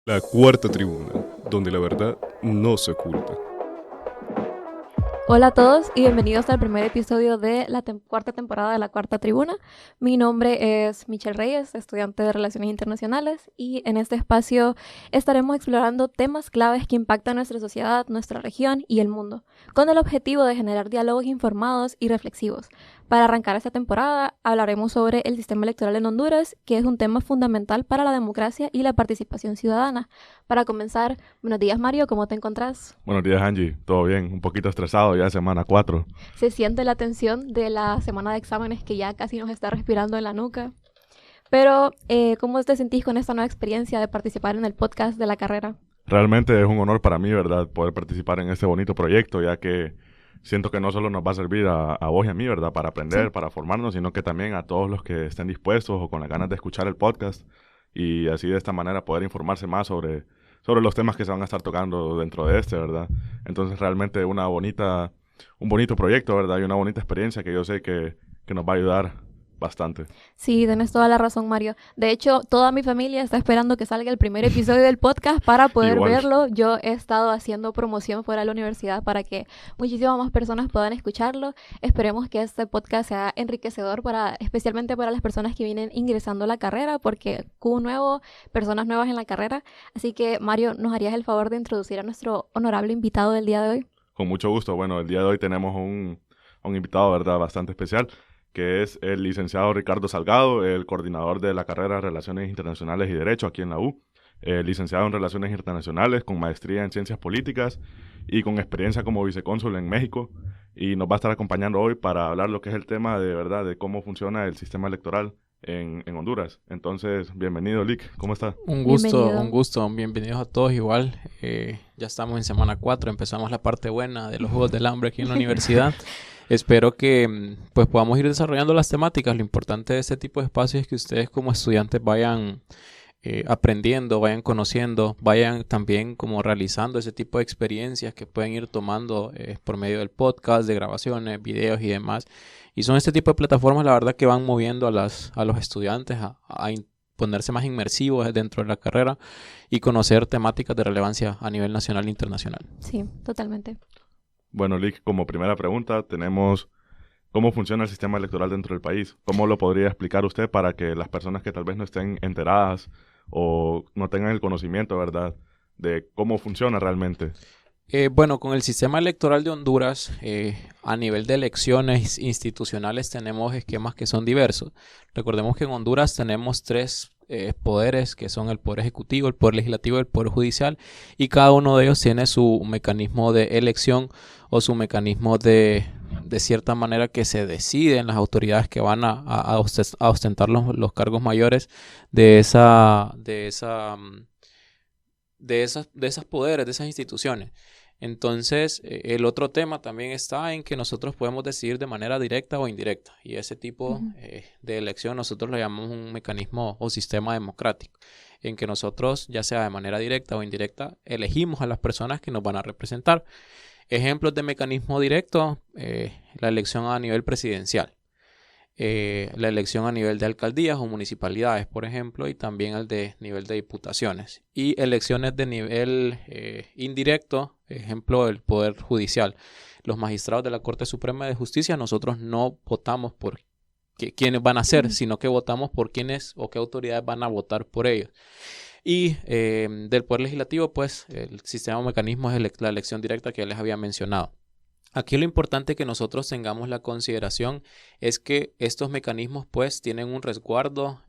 La cuarta tribuna, donde la verdad no se oculta. Hola a todos y bienvenidos al primer episodio de la cuarta temporada de La Cuarta Tribuna. Mi nombre es Michelle Reyes, estudiante de Relaciones Internacionales, y en este espacio estaremos explorando temas claves que impactan nuestra sociedad, nuestra región y el mundo, con el objetivo de generar diálogos informados y reflexivos. Para arrancar esta temporada hablaremos sobre el sistema electoral en Honduras, que es un tema fundamental para la democracia y la participación ciudadana. Para comenzar, buenos días Mario, ¿cómo te encontrás? Buenos días, Angie. ¿Todo bien? Un poquito estresado ya semana 4. Se siente la tensión de la semana de exámenes que ya casi nos está respirando en la nuca. Pero, ¿cómo te sentís con esta nueva experiencia de participar en el podcast de la carrera? Realmente es un honor para mí, ¿verdad?, poder participar en este bonito proyecto, ya que siento que no solo nos va a servir a vos y a mí, ¿verdad?, para aprender, Sí. para formarnos, sino que también a todos los que estén dispuestos o con las ganas de escuchar el podcast y así de esta manera poder informarse más sobre los temas que se van a estar tocando dentro de este, ¿verdad? Entonces realmente un bonito proyecto, ¿verdad?, y una bonita experiencia que yo sé que nos va a ayudar bastante. Sí, tenés toda la razón, Mario. De hecho, toda mi familia está esperando que salga el primer episodio del podcast para poder Igual. verlo. Yo he estado haciendo promoción fuera de la universidad para que muchísimas más personas puedan escucharlo. Esperemos que este podcast sea enriquecedor especialmente para las personas que vienen ingresando a la carrera, porque Q nuevo, personas nuevas en la carrera. Así que, Mario, ¿nos harías el favor de introducir a nuestro honorable invitado del día de hoy? Con mucho gusto. Bueno, el día de hoy tenemos un invitado, ¿verdad?, bastante especial, que es el licenciado Ricardo Salgado, el coordinador de la carrera de Relaciones Internacionales y Derecho aquí en la U, licenciado en Relaciones Internacionales con maestría en Ciencias Políticas y con experiencia como vicecónsul en México, y nos va a estar acompañando hoy para hablar lo que es el tema de verdad de cómo funciona el sistema electoral en Honduras. Entonces, bienvenido, Lick. ¿Cómo está? Bienvenido. Bienvenidos a todos igual. Ya estamos en semana 4, empezamos la parte buena de los Juegos del Hambre aquí en la universidad. Espero que pues podamos ir desarrollando las temáticas. Lo importante de este tipo de espacios es que ustedes como estudiantes vayan aprendiendo, vayan conociendo, vayan también como realizando ese tipo de experiencias que pueden ir tomando por medio del podcast, de grabaciones, videos y demás. Y son este tipo de plataformas, la verdad, que van moviendo a los estudiantes a ponerse más inmersivos dentro de la carrera y conocer temáticas de relevancia a nivel nacional e internacional. Sí, totalmente. Bueno, Lick, como primera pregunta tenemos cómo funciona el sistema electoral dentro del país. ¿Cómo lo podría explicar usted para que las personas que tal vez no estén enteradas o no tengan el conocimiento, ¿verdad?, de cómo funciona realmente? Bueno, con el sistema electoral de Honduras, a nivel de elecciones institucionales tenemos esquemas que son diversos. Recordemos que en Honduras tenemos tres poderes, que son el poder ejecutivo, el poder legislativo y el poder judicial, y cada uno de ellos tiene su mecanismo de elección o su mecanismo de cierta manera que se deciden las autoridades que van a ostentar los cargos mayores de esos poderes, de esas instituciones. Entonces, el otro tema también está en que nosotros podemos decidir de manera directa o indirecta, y ese tipo de elección nosotros lo llamamos un mecanismo o sistema democrático, en que nosotros, ya sea de manera directa o indirecta, elegimos a las personas que nos van a representar. Ejemplos de mecanismo directo: la elección a nivel presidencial, la elección a nivel de alcaldías o municipalidades, por ejemplo, y también el de nivel de diputaciones. Y elecciones de nivel indirecto, ejemplo, el Poder Judicial. Los magistrados de la Corte Suprema de Justicia, nosotros no votamos por quiénes van a ser, sino que votamos por quiénes o qué autoridades van a votar por ellos. Y del Poder Legislativo, pues, el sistema de mecanismos es la elección directa que ya les había mencionado. Aquí lo importante que nosotros tengamos la consideración es que estos mecanismos pues tienen un resguardo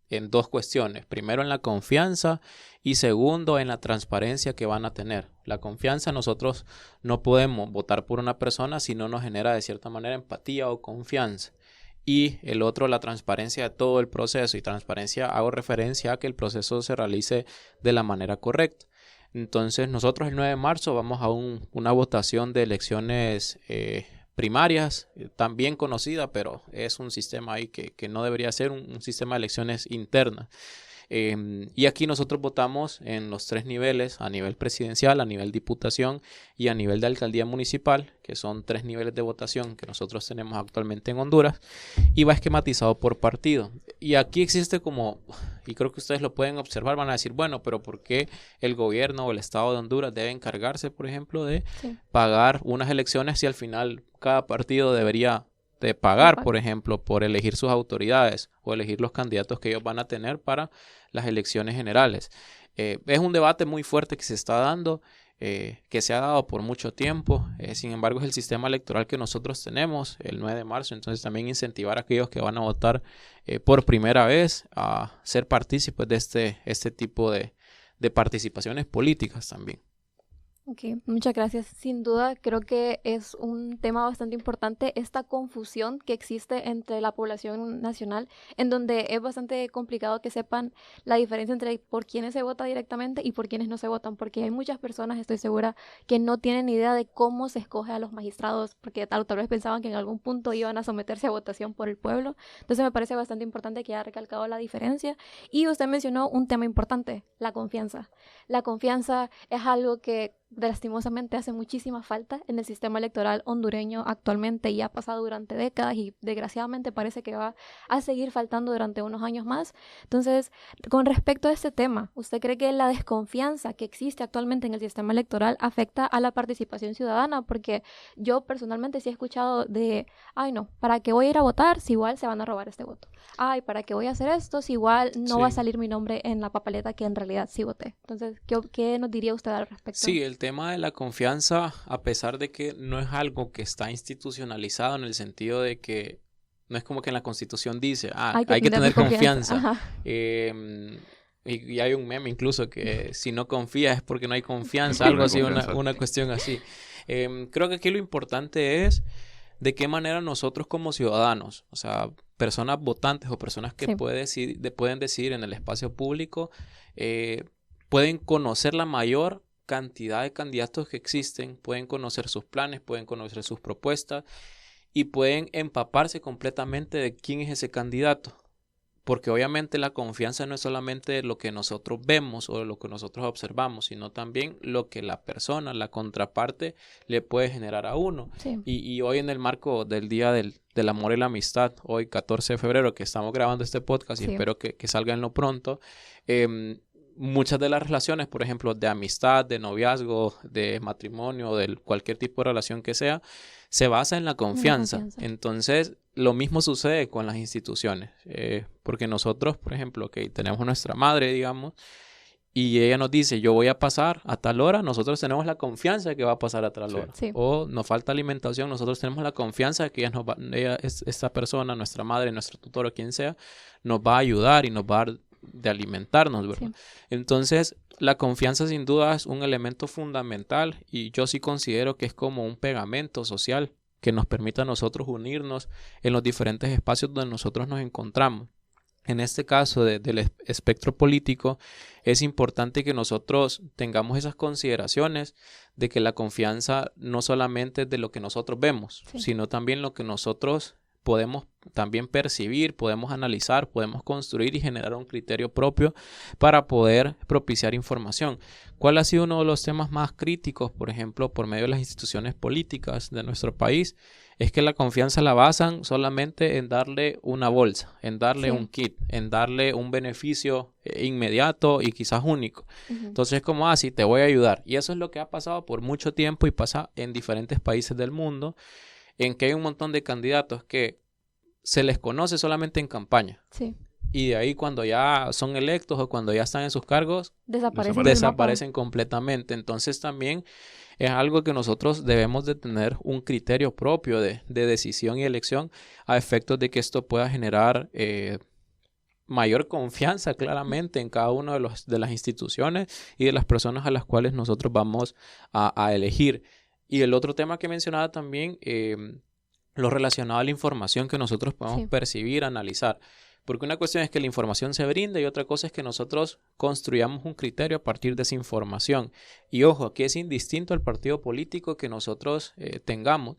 en dos cuestiones. Primero, en la confianza, y segundo, en la transparencia que van a tener. La confianza: nosotros no podemos votar por una persona si no nos genera de cierta manera empatía o confianza. Y el otro, la transparencia de todo el proceso. Y transparencia, hago referencia a que el proceso se realice de la manera correcta. Entonces nosotros el 9 de marzo vamos a una votación de elecciones primarias, también conocida, pero es un sistema ahí que no debería ser un sistema de elecciones internas. Y aquí nosotros votamos en los 3 niveles, a nivel presidencial, a nivel diputación y a nivel de alcaldía municipal, que son 3 niveles de votación que nosotros tenemos actualmente en Honduras, y va esquematizado por partido. Y aquí existe como, y creo que ustedes lo pueden observar, van a decir, bueno, pero ¿por qué el gobierno o el Estado de Honduras debe encargarse, por ejemplo, de pagar unas elecciones si al final cada partido debería de pagar, por ejemplo, por elegir sus autoridades o elegir los candidatos que ellos van a tener para las elecciones generales? Es un debate muy fuerte que se está dando, que se ha dado por mucho tiempo. Sin embargo, es el sistema electoral que nosotros tenemos el 9 de marzo. Entonces, también incentivar a aquellos que van a votar por primera vez a ser partícipes de este tipo de participaciones políticas también. Ok, muchas gracias. Sin duda, creo que es un tema bastante importante esta confusión que existe entre la población nacional, en donde es bastante complicado que sepan la diferencia entre por quienes se vota directamente y por quienes no se votan, porque hay muchas personas, estoy segura, que no tienen idea de cómo se escoge a los magistrados, porque tal vez pensaban que en algún punto iban a someterse a votación por el pueblo. Entonces me parece bastante importante que haya recalcado la diferencia. Y usted mencionó un tema importante, la confianza. La confianza es algo que lastimosamente hace muchísima falta en el sistema electoral hondureño actualmente y ha pasado durante décadas y desgraciadamente parece que va a seguir faltando durante unos años más. Entonces, con respecto a este tema, ¿usted cree que la desconfianza que existe actualmente en el sistema electoral afecta a la participación ciudadana? Porque yo personalmente sí he escuchado de, ay no, ¿para qué voy a ir a votar si igual se van a robar este voto? Ay, ¿para qué voy a hacer esto si igual no va a salir mi nombre en la papeleta que en realidad sí voté? Entonces, ¿qué nos diría usted al respecto? Sí, el tema de la confianza, a pesar de que no es algo que está institucionalizado en el sentido de que no es como que en la Constitución dice, hay que tener confianza. Y hay un meme incluso que si no confías es porque no hay confianza, algo así, una cuestión así. Creo que aquí lo importante es de qué manera nosotros como ciudadanos, o sea, personas votantes o personas que pueden decidir en el espacio público, pueden conocer la mayor cantidad de candidatos que existen, pueden conocer sus planes, pueden conocer sus propuestas y pueden empaparse completamente de quién es ese candidato. Porque obviamente la confianza no es solamente lo que nosotros vemos o lo que nosotros observamos, sino también lo que la persona, la contraparte, le puede generar a uno. Sí. Y hoy en el marco del Día del Amor y la Amistad, hoy 14 de febrero que estamos grabando este podcast y espero que salga en lo pronto, muchas de las relaciones, por ejemplo, de amistad, de noviazgo, de matrimonio, de cualquier tipo de relación que sea, se basa en la confianza. Entonces, lo mismo sucede con las instituciones. Porque nosotros, por ejemplo, que tenemos nuestra madre, digamos, y ella nos dice, yo voy a pasar a tal hora, nosotros tenemos la confianza de que va a pasar a tal hora. Sí. O nos falta alimentación, nosotros tenemos la confianza de que esta persona, nuestra madre, nuestro tutor o quien sea, nos va a ayudar y nos va a dar de alimentarnos, ¿verdad? Sí. Entonces, la confianza sin duda es un elemento fundamental y yo sí considero que es como un pegamento social que nos permite a nosotros unirnos en los diferentes espacios donde nosotros nos encontramos. En este caso del espectro político, es importante que nosotros tengamos esas consideraciones de que la confianza no solamente es de lo que nosotros vemos, sino también lo que nosotros podemos también percibir, podemos analizar, podemos construir y generar un criterio propio para poder propiciar información. ¿Cuál ha sido uno de los temas más críticos, por ejemplo, por medio de las instituciones políticas de nuestro país? Es que la confianza la basan solamente en darle una bolsa, en darle un kit, en darle un beneficio inmediato y quizás único. Entonces es como, sí, te voy a ayudar. Y eso es lo que ha pasado por mucho tiempo y pasa en diferentes países del mundo, en que hay un montón de candidatos que se les conoce solamente en campaña. Sí. Y de ahí cuando ya son electos o cuando ya están en sus cargos, desaparecen completamente. Entonces también es algo que nosotros debemos de tener un criterio propio de decisión y elección a efectos de que esto pueda generar mayor confianza claramente en cada una de las instituciones y de las personas a las cuales nosotros vamos a elegir. Y el otro tema que mencionaba también, lo relacionado a la información que nosotros podemos percibir, analizar. Porque una cuestión es que la información se brinda y otra cosa es que nosotros construyamos un criterio a partir de esa información. Y ojo, aquí es indistinto al partido político que nosotros tengamos.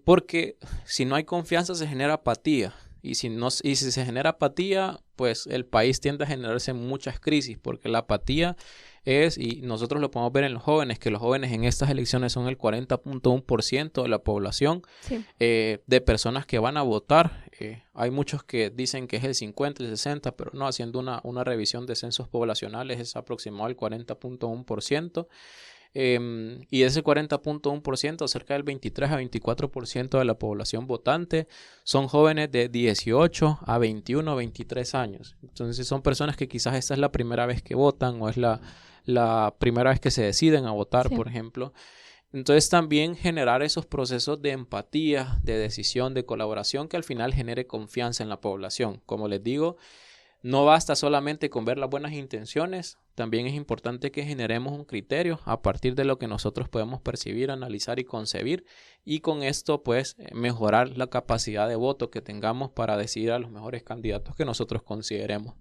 Porque si no hay confianza se genera apatía. Y si se genera apatía, pues el país tiende a generarse muchas crisis, porque la apatía y nosotros lo podemos ver en los jóvenes, que los jóvenes en estas elecciones son el 40.1% de la población Sí. de personas que van a votar. Hay muchos que dicen que es el 50, el 60, pero no, haciendo una revisión de censos poblacionales es aproximado al 40.1%. Y de ese 40.1%, cerca del 23 a 24% de la población votante son jóvenes de 18 a 21 o 23 años. Entonces son personas que quizás esta es la primera vez que votan o es la primera vez que se deciden a votar, Sí. por ejemplo. Entonces también generar esos procesos de empatía, de decisión, de colaboración que al final genere confianza en la población. Como les digo, no basta solamente con ver las buenas intenciones, también es importante que generemos un criterio a partir de lo que nosotros podemos percibir, analizar y concebir, y con esto pues mejorar la capacidad de voto que tengamos para decidir a los mejores candidatos que nosotros consideremos.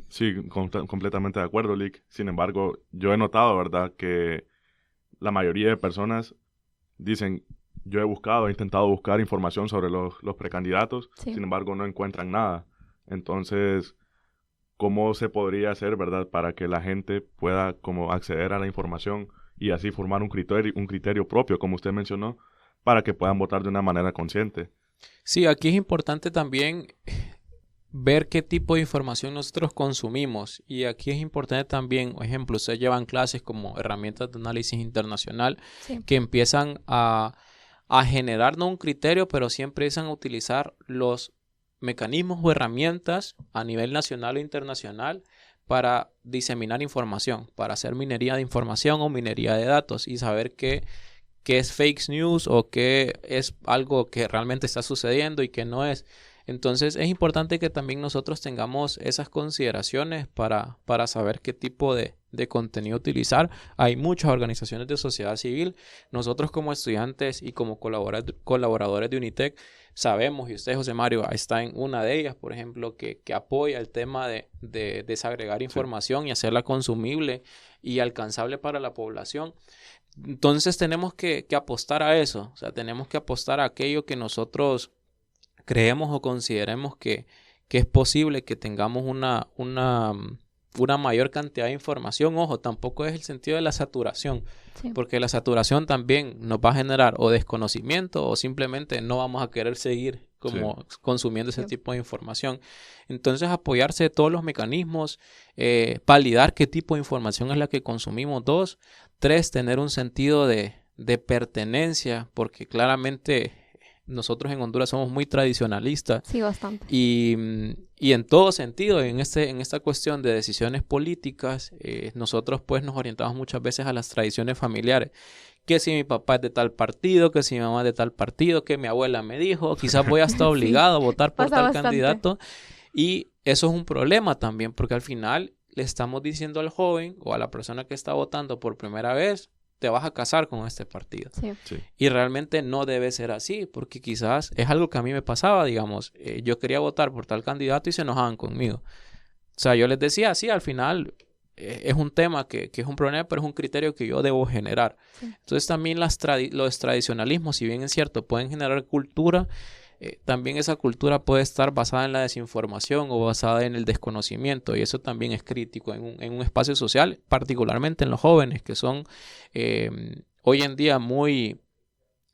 Sí, completamente de acuerdo, Lick. Sin embargo, yo he notado, ¿verdad?, que la mayoría de personas dicen, yo he intentado buscar información sobre los precandidatos, Sí. sin embargo no encuentran nada. Entonces, ¿cómo se podría hacer, verdad, para que la gente pueda como acceder a la información y así formar un criterio propio, como usted mencionó, para que puedan votar de una manera consciente? Sí, aquí es importante también ver qué tipo de información nosotros consumimos, y aquí es importante también, por ejemplo, ustedes llevan clases como herramientas de análisis internacional Sí. que empiezan a generar no un criterio, pero siempre empiezan a utilizar los mecanismos o herramientas a nivel nacional o internacional para diseminar información, para hacer minería de información o minería de datos y saber qué es fake news o qué es algo que realmente está sucediendo y qué no es. Entonces es importante que también nosotros tengamos esas consideraciones para saber qué tipo de contenido utilizar. Hay muchas organizaciones de sociedad civil. Nosotros como estudiantes y como colaboradores de UNITEC sabemos, y usted, José Mario, está en una de ellas, por ejemplo, que apoya el tema de desagregar información y hacerla consumible y alcanzable para la población. Entonces tenemos que apostar a eso. O sea, tenemos que apostar a aquello que nosotros creemos o consideremos que es posible que tengamos una mayor cantidad de información. Ojo, tampoco es el sentido de la saturación, Sí. porque la saturación también nos va a generar o desconocimiento o simplemente no vamos a querer seguir consumiendo ese Sí. tipo de información. Entonces, apoyarse de todos los mecanismos, validar qué tipo de información es la que consumimos. 2, 3, tener un sentido de pertenencia, porque claramente nosotros en Honduras somos muy tradicionalistas Sí, bastante. y en todo sentido, en esta cuestión de decisiones políticas, nosotros pues nos orientamos muchas veces a las tradiciones familiares. Que si mi papá es de tal partido, que si mi mamá es de tal partido, que mi abuela me dijo, quizás voy a estar obligado a votar por pasa tal bastante. candidato. Y eso es un problema también, porque al final le estamos diciendo al joven o a la persona que está votando por primera vez, te vas a casar con este partido. Sí. Sí. Y realmente no debe ser así, porque quizás es algo que a mí me pasaba, digamos, yo quería votar por tal candidato y se enojaban conmigo. O sea, yo les decía, sí, al final es un tema que es un problema, pero es un criterio que yo debo generar. Sí. Entonces también los tradicionalismos, si bien es cierto, pueden generar cultura, también esa cultura puede estar basada en la desinformación o basada en el desconocimiento, y eso también es crítico en un espacio social, particularmente en los jóvenes que son hoy en día muy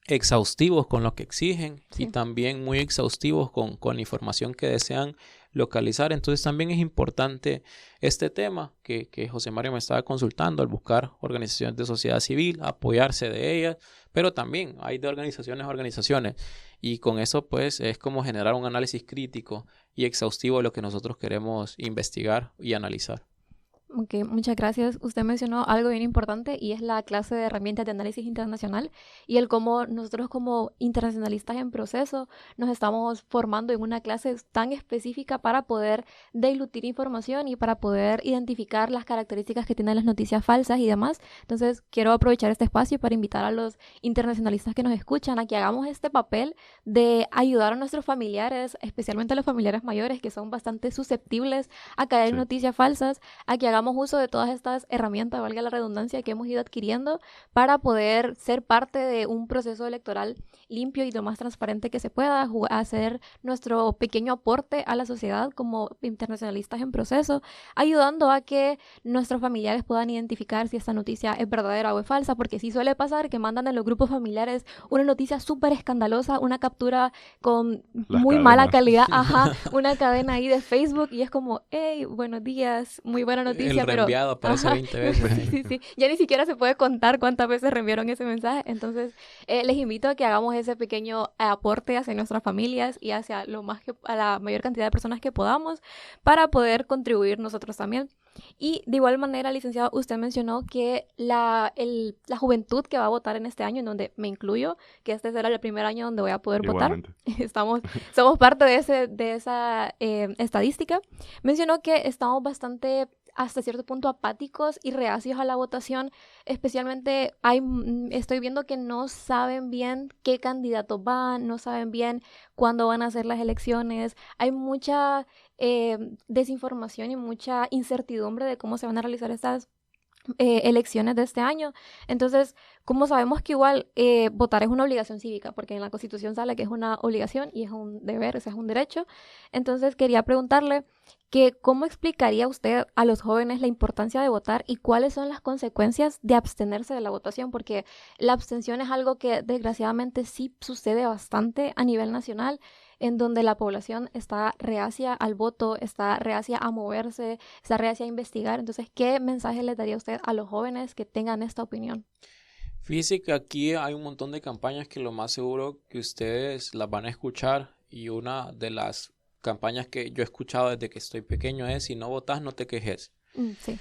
exhaustivos con lo que exigen Sí. y también muy exhaustivos con la información que desean localizar. Entonces también es importante este tema que José Mario me estaba consultando, al buscar organizaciones de sociedad civil, apoyarse de ellas, pero también hay de organizaciones a organizaciones, y con eso pues es como generar un análisis crítico y exhaustivo de lo que nosotros queremos investigar y analizar. Ok, muchas gracias. Usted mencionó algo bien importante y es la clase de herramientas de análisis internacional y el cómo nosotros como internacionalistas en proceso nos estamos formando en una clase tan específica para poder dilutir información y para poder identificar las características que tienen las noticias falsas y demás. Entonces, quiero aprovechar este espacio para invitar a los internacionalistas que nos escuchan a que hagamos este papel de ayudar a nuestros familiares, especialmente a los familiares mayores que son bastante susceptibles a caer en Sí. noticias falsas, a que hagamos hagamos uso de todas estas herramientas, valga la redundancia, que hemos ido adquiriendo para poder ser parte de un proceso electoral limpio y lo más transparente que se pueda, hacer nuestro pequeño aporte a la sociedad como internacionalistas en proceso, ayudando a que nuestros familiares puedan identificar si esta noticia es verdadera o es falsa, porque sí suele pasar que mandan en los grupos familiares una noticia súper escandalosa, una captura con muy mala calidad, una cadena ahí de Facebook, y es como, hey, buenos días, muy buena noticia, el reenviado aparece 20 veces. sí, ya ni siquiera se puede contar cuántas veces reenviaron ese mensaje. Entonces les invito a que hagamos ese pequeño aporte hacia nuestras familias y hacia a la mayor cantidad de personas que podamos, para poder contribuir nosotros también. Y de igual manera, licenciado, usted mencionó que la juventud que va a votar en este año, en donde me incluyo, que este será el primer año donde voy a poder Igualmente. votar, somos parte de esa estadística, mencionó que estamos bastante, hasta cierto punto, apáticos y reacios a la votación. Especialmente estoy viendo que no saben bien qué candidatos van, no saben bien cuándo van a ser las elecciones. Hay mucha desinformación y mucha incertidumbre de cómo se van a realizar estas elecciones de este año. Entonces, como sabemos que igual votar es una obligación cívica, porque en la Constitución sale que es una obligación y es un deber, o sea, es un derecho. Entonces, quería preguntarle que cómo explicaría usted a los jóvenes la importancia de votar y cuáles son las consecuencias de abstenerse de la votación, porque la abstención es algo que desgraciadamente sí sucede bastante a nivel nacional, en donde la población está reacia al voto, está reacia a moverse, está reacia a investigar. Entonces, ¿qué mensaje le daría usted a los jóvenes que tengan esta opinión? Fíjese que aquí hay un montón de campañas que lo más seguro que ustedes las van a escuchar, y una de las campañas que yo he escuchado desde que estoy pequeño es: si no votas, no te quejes. Sí.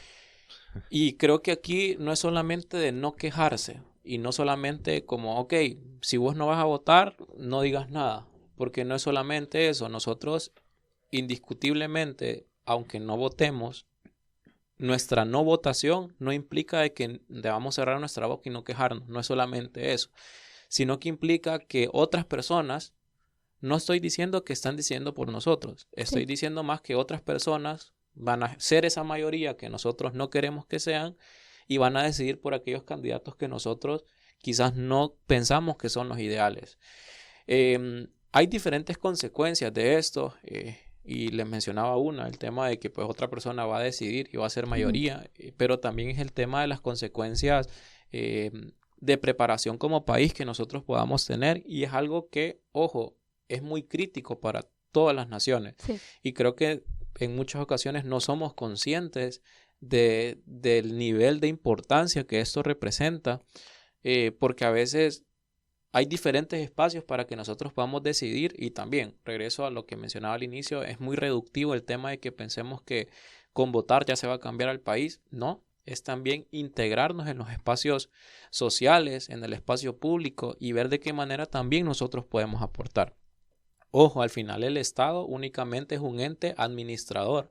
Y creo que aquí no es solamente de no quejarse, y no solamente como, ok, si vos no vas a votar, no digas nada, porque no es solamente eso. Nosotros, indiscutiblemente, aunque no votemos, nuestra no votación no implica de que debamos cerrar nuestra boca y no quejarnos. No es solamente eso, sino que implica que otras personas, no estoy diciendo que están diciendo por nosotros, estoy diciendo más que otras personas van a ser esa mayoría que nosotros no queremos que sean, y van a decidir por aquellos candidatos que nosotros quizás no pensamos que son los ideales. Hay diferentes consecuencias de esto, y les mencionaba una, el tema de que pues otra persona va a decidir y va a ser mayoría, pero también es el tema de las consecuencias de preparación como país que nosotros podamos tener, y es algo que, ojo, es muy crítico para todas las naciones. Sí. Y creo que en muchas ocasiones no somos conscientes del nivel de importancia que esto representa, porque a veces hay diferentes espacios para que nosotros podamos decidir. Y también, regreso a lo que mencionaba al inicio, es muy reductivo el tema de que pensemos que con votar ya se va a cambiar el país. No, es también integrarnos en los espacios sociales, en el espacio público, y ver de qué manera también nosotros podemos aportar. Ojo, al final el Estado únicamente es un ente administrador.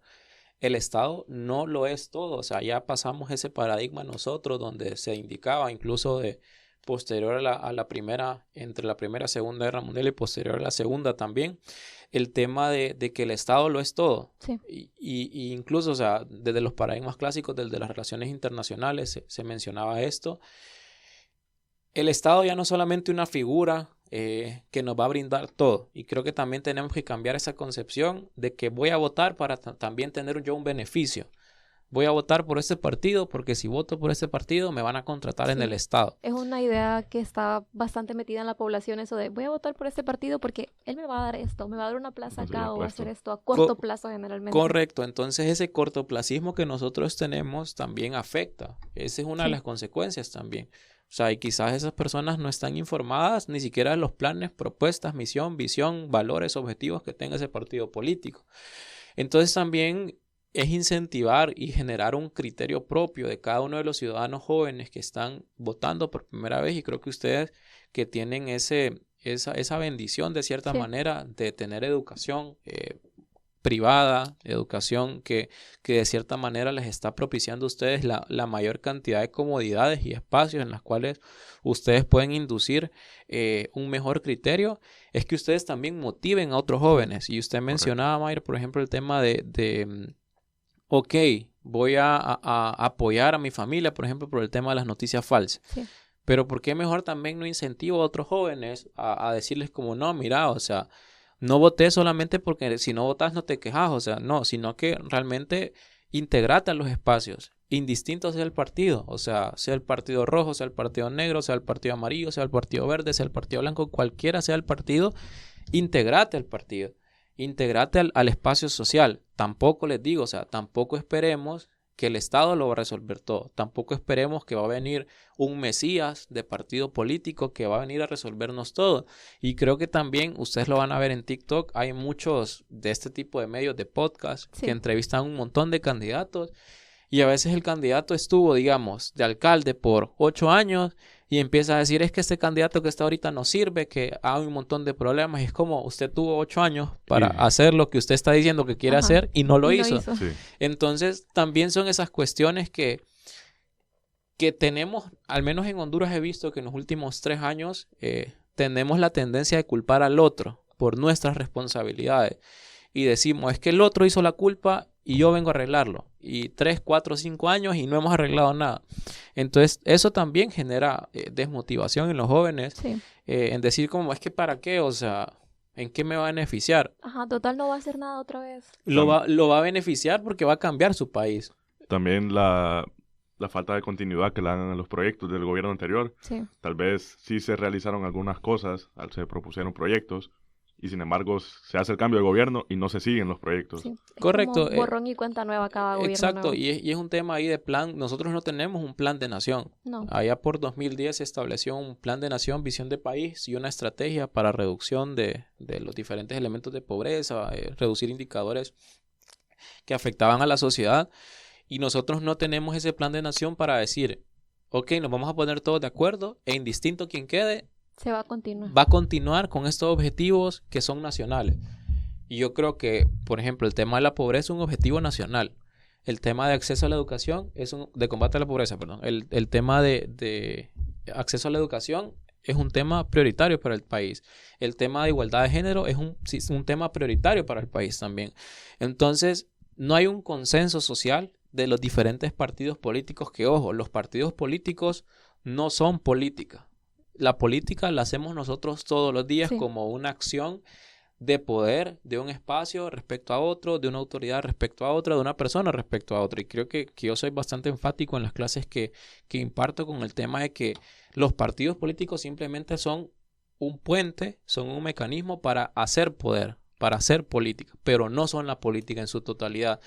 El Estado no lo es todo. O sea, ya pasamos ese paradigma nosotros, donde se indicaba incluso de posterior a la primera, entre la Primera y Segunda Guerra Mundial y posterior a la Segunda también, el tema de que el Estado lo es todo. Sí. Y incluso, o sea, desde los paradigmas clásicos, desde las relaciones internacionales, se mencionaba esto. El Estado ya no es solamente una figura que nos va a brindar todo, y creo que también tenemos que cambiar esa concepción de que voy a votar para también tener yo un beneficio. Voy a votar por este partido porque si voto por este partido me van a contratar en el Estado. Es una idea que está bastante metida en la población, eso de voy a votar por este partido porque él me va a dar esto, me va a dar una plaza acá o va a hacer esto a corto plazo generalmente. Correcto, entonces ese cortoplacismo que nosotros tenemos también afecta. Esa es una de las consecuencias también. O sea, y quizás esas personas no están informadas ni siquiera de los planes, propuestas, misión, visión, valores, objetivos que tenga ese partido político. Entonces también es incentivar y generar un criterio propio de cada uno de los ciudadanos jóvenes que están votando por primera vez, y creo que ustedes que tienen esa bendición de cierta manera de tener educación privada, educación que de cierta manera les está propiciando a ustedes la mayor cantidad de comodidades y espacios en las cuales ustedes pueden inducir un mejor criterio, es que ustedes también motiven a otros jóvenes. Y usted mencionaba, Mayra, por ejemplo, el tema de ok, voy a apoyar a mi familia, por ejemplo, por el tema de las noticias falsas. Sí. Pero ¿por qué mejor también no incentivo a otros jóvenes a decirles como, no, mira, o sea, no voté solamente porque si no votas no te quejas, o sea, no, sino que realmente integrate a los espacios, indistinto sea el partido, o sea el partido rojo, sea el partido negro, sea el partido amarillo, sea el partido verde, sea el partido blanco, cualquiera sea el partido, integrate al partido, integrate al espacio social. Tampoco les digo, o sea, tampoco esperemos que el Estado lo va a resolver todo. Tampoco esperemos que va a venir un mesías de partido político que va a venir a resolvernos todo. Y creo que también, ustedes lo van a ver en TikTok, hay muchos de este tipo de medios de podcast que entrevistan un montón de candidatos. Y a veces el candidato estuvo, digamos, de alcalde por 8 años y empieza a decir, es que este candidato que está ahorita no sirve, que hay un montón de problemas. Y es como, usted tuvo 8 años para hacer lo que usted está diciendo que quiere hacer y no lo hizo. Sí. Entonces, también son esas cuestiones que tenemos, al menos en Honduras he visto que en los últimos 3 años tenemos la tendencia de culpar al otro por nuestras responsabilidades. Y decimos, es que el otro hizo la culpa y yo vengo a arreglarlo. Y 3, 4, 5 años y no hemos arreglado nada. Entonces, eso también genera desmotivación en los jóvenes. Sí. En decir como, es que ¿para qué? O sea, ¿en qué me va a beneficiar? Ajá, total, no va a hacer nada otra vez. Lo va a beneficiar porque va a cambiar su país. También la falta de continuidad que le dan a los proyectos del gobierno anterior. Sí. Tal vez sí se realizaron algunas cosas, se propusieron proyectos, y sin embargo se hace el cambio de gobierno y no se siguen los proyectos. Sí. Es Correcto. como borrón y cuenta nueva cada gobierno Exacto, nuevo. y es un tema ahí de plan. Nosotros no tenemos un plan de nación. No. Allá por 2010 se estableció un plan de nación, visión de país y una estrategia para reducción de los diferentes elementos de pobreza, reducir indicadores que afectaban a la sociedad. Y nosotros no tenemos ese plan de nación para decir, ok, nos vamos a poner todos de acuerdo e indistinto quien quede, Se va a continuar. va a continuar con estos objetivos que son nacionales. Y yo creo que, por ejemplo, el tema de la pobreza es un objetivo nacional. El tema de acceso a la educación de combate a la pobreza, perdón. El tema de acceso a la educación es un tema prioritario para el país. El tema de igualdad de género es un tema prioritario para el país también. Entonces, no hay un consenso social de los diferentes partidos políticos que, ojo, los partidos políticos no son política. La política la hacemos nosotros todos los días como una acción de poder, de un espacio respecto a otro, de una autoridad respecto a otra, de una persona respecto a otra. Y creo que yo soy bastante enfático en las clases que imparto con el tema de que los partidos políticos simplemente son un puente, son un mecanismo para hacer poder, para hacer política, pero no son la política en su totalidad.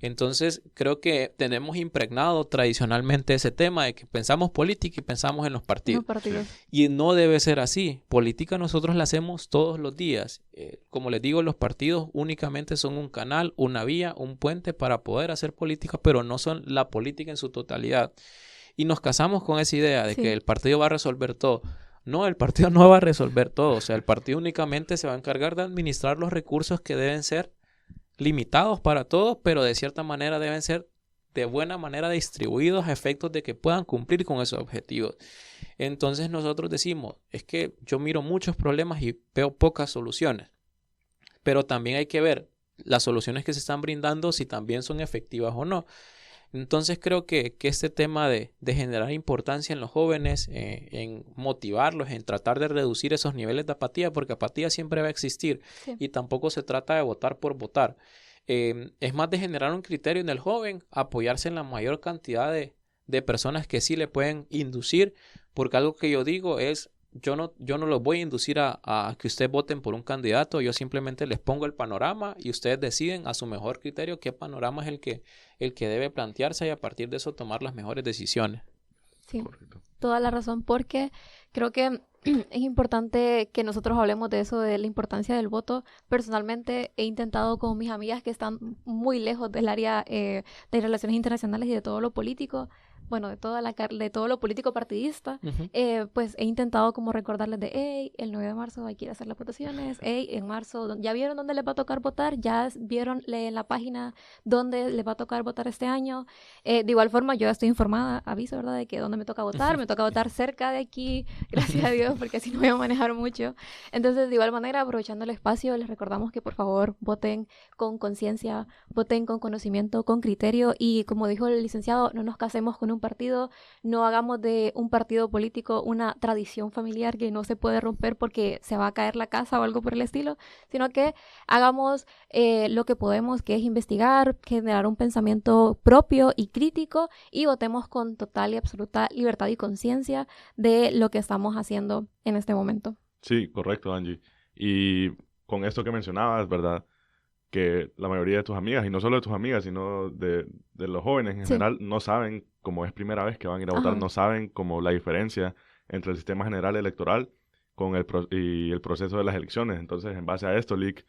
Entonces, creo que tenemos impregnado tradicionalmente ese tema de que pensamos política y pensamos en los partidos. Y no debe ser así. Política nosotros la hacemos todos los días. Como les digo, los partidos únicamente son un canal, una vía, un puente para poder hacer política, pero no son la política en su totalidad. Y nos casamos con esa idea de que el partido va a resolver todo. No, el partido no va a resolver todo. O sea, el partido únicamente se va a encargar de administrar los recursos que deben ser limitados para todos, pero de cierta manera deben ser de buena manera distribuidos a efectos de que puedan cumplir con esos objetivos. Entonces nosotros decimos, es que yo miro muchos problemas y veo pocas soluciones, pero también hay que ver las soluciones que se están brindando si también son efectivas o no. Entonces creo que este tema de generar importancia en los jóvenes, en motivarlos, en tratar de reducir esos niveles de apatía, porque apatía siempre va a existir y tampoco se trata de votar por votar. Es más de generar un criterio en el joven, apoyarse en la mayor cantidad de personas que sí le pueden inducir, porque algo que yo digo es, yo no los voy a inducir a que ustedes voten por un candidato, yo simplemente les pongo el panorama y ustedes deciden a su mejor criterio qué panorama es el que debe plantearse y a partir de eso tomar las mejores decisiones. Sí, toda la razón, porque creo que es importante que nosotros hablemos de eso, de la importancia del voto. Personalmente he intentado con mis amigas que están muy lejos del área de relaciones internacionales y de todo lo político, bueno, de todo lo político partidista, Ujú. pues he intentado como recordarles de, hey, el 9 de marzo hay que ir a hacer las votaciones, hey, en marzo, ¿ya vieron dónde les va a tocar votar? ¿Ya vieron en la página dónde les va a tocar votar este año? De igual forma, yo ya estoy informada, aviso, ¿verdad?, de que dónde me toca votar cerca de aquí, gracias a Dios, porque así no voy a manejar mucho. Entonces, de igual manera, aprovechando el espacio, les recordamos que por favor voten con conciencia, voten con conocimiento, con criterio, y como dijo el licenciado, no nos casemos con un partido, no hagamos de un partido político una tradición familiar que no se puede romper porque se va a caer la casa o algo por el estilo, sino que hagamos lo que podemos, que es investigar, generar un pensamiento propio y crítico, y votemos con total y absoluta libertad y conciencia de lo que estamos haciendo en este momento. Sí, correcto, Angie. Y con esto que mencionabas, ¿verdad? Que la mayoría de tus amigas, y no solo de tus amigas, sino de los jóvenes en Sí. general, no saben, como es primera vez que van a ir a votar, Ajá. no saben como la diferencia entre el sistema general electoral con y el proceso de las elecciones. Entonces, en base a esto, Lick,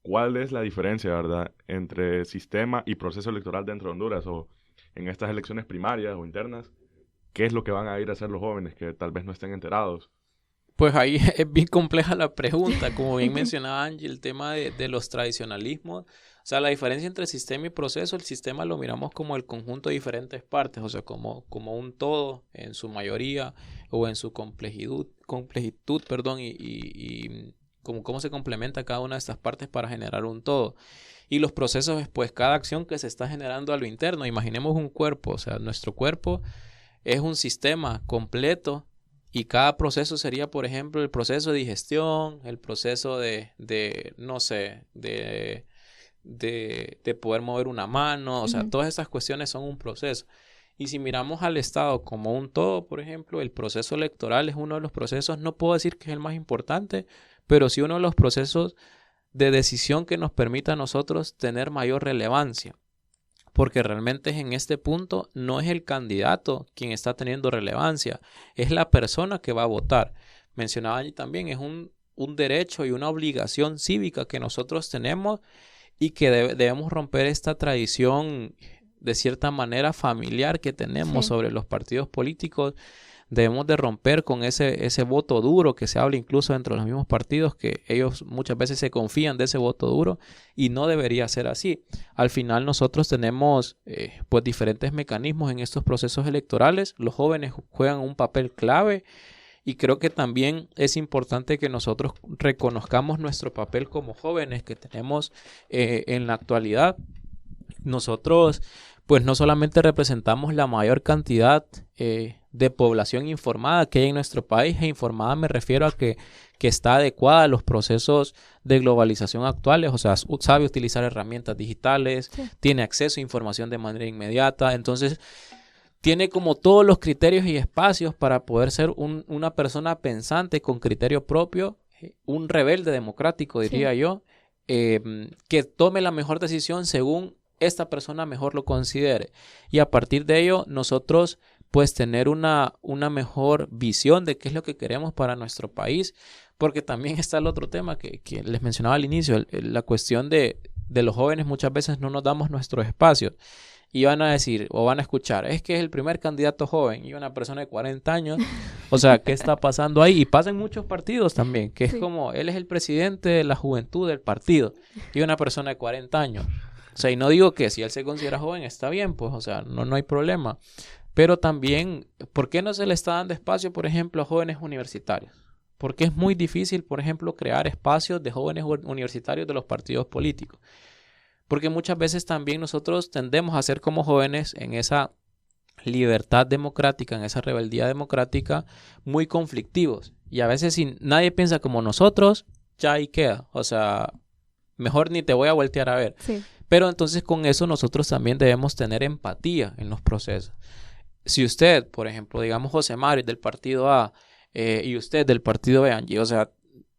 ¿cuál es la diferencia, verdad, entre sistema y proceso electoral dentro de Honduras o en estas elecciones primarias o internas? ¿Qué es lo que van a ir a hacer los jóvenes que tal vez no estén enterados? Pues ahí es bien compleja la pregunta, como bien mencionaba Angie, el tema de los tradicionalismos, o sea, la diferencia entre sistema y proceso, el sistema lo miramos como el conjunto de diferentes partes, o sea, como un todo en su mayoría o en su complejitud, perdón, y como cómo se complementa cada una de estas partes para generar un todo. Y los procesos es pues cada acción que se está generando a lo interno, imaginemos un cuerpo, o sea, nuestro cuerpo es un sistema completo. Y cada proceso sería, por ejemplo, el proceso de digestión, el proceso no sé, de poder mover una mano. O sea, Ujú. todas estas cuestiones son un proceso. Y si miramos al Estado como un todo, por ejemplo, el proceso electoral es uno de los procesos, no puedo decir que es el más importante, pero sí uno de los procesos de decisión que nos permita a nosotros tener mayor relevancia. Porque realmente en este punto no es el candidato quien está teniendo relevancia, es la persona que va a votar. Mencionaba allí también, es un derecho y una obligación cívica que nosotros tenemos y que debemos romper esta tradición de cierta manera familiar que tenemos Sí. sobre los partidos políticos. Debemos de romper con ese voto duro que se habla incluso dentro de los mismos partidos, que ellos muchas veces se confían de ese voto duro y no debería ser así. Al final nosotros tenemos pues diferentes mecanismos en estos procesos electorales. Los jóvenes juegan un papel clave y creo que también es importante que nosotros reconozcamos nuestro papel como jóvenes que tenemos en la actualidad. Nosotros pues no solamente representamos la mayor cantidad de población informada que hay en nuestro país, e informada me refiero a que está adecuada a los procesos de globalización actuales, o sea, sabe utilizar herramientas digitales, Sí. tiene acceso a información de manera inmediata, entonces tiene como todos los criterios y espacios para poder ser una persona pensante con criterio propio, un rebelde democrático, diría Sí. yo, que tome la mejor decisión según esta persona mejor lo considere. Y a partir de ello, nosotros pues tener una mejor visión de qué es lo que queremos para nuestro país, porque también está el otro tema que les mencionaba al inicio, la cuestión de los jóvenes muchas veces no nos damos nuestros espacios. Y van a decir o van a escuchar, es que es el primer candidato joven y una persona de 40 años. O sea, ¿qué está pasando ahí? Y pasa en muchos partidos también, que es Sí. como, él es el presidente de la juventud del partido y una persona de 40 años. O sea, y no digo que si él se considera joven está bien, pues, o sea, no hay problema. Pero también, ¿por qué no se le está dando espacio, por ejemplo, a jóvenes universitarios? Porque es muy difícil, por ejemplo, crear espacios de jóvenes universitarios de los partidos políticos. Porque muchas veces también nosotros tendemos a ser como jóvenes en esa libertad democrática, en esa rebeldía democrática, muy conflictivos. Y a veces si nadie piensa como nosotros, ya ahí queda. O sea, mejor ni te voy a voltear a ver. Sí. Pero entonces con eso nosotros también debemos tener empatía en los procesos. Si usted, por ejemplo, digamos José Mario del partido A y usted del partido B, Angie, o sea,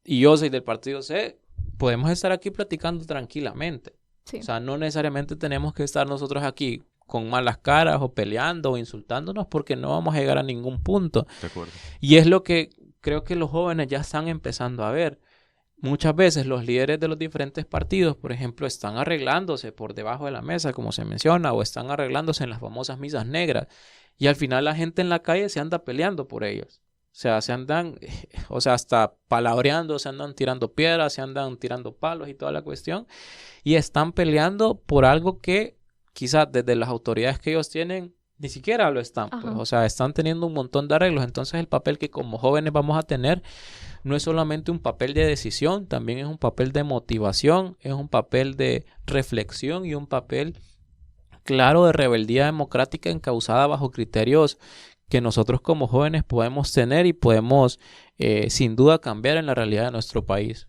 y yo soy del partido C, podemos estar aquí platicando tranquilamente. Sí. O sea, no necesariamente tenemos que estar nosotros aquí con malas caras o peleando o insultándonos porque no vamos a llegar a ningún punto. De acuerdo. Y es lo que creo que los jóvenes ya están empezando a ver. Muchas veces los líderes de los diferentes partidos, por ejemplo, están arreglándose por debajo de la mesa, como se menciona, o están arreglándose en las famosas misas negras. y al final la gente en la calle se anda peleando por ellos. O sea, hasta palabreando, se andan tirando piedras, se andan tirando palos y toda la cuestión. Y están peleando por algo que quizás desde las autoridades que ellos tienen ni siquiera lo están. Pues. O sea, están teniendo un montón de arreglos. Entonces el papel que como jóvenes vamos a tener no es solamente un papel de decisión, también es un papel de motivación, es un papel de reflexión y un papel claro de rebeldía democrática encauzada bajo criterios que nosotros como jóvenes podemos tener y podemos sin duda cambiar en la realidad de nuestro país.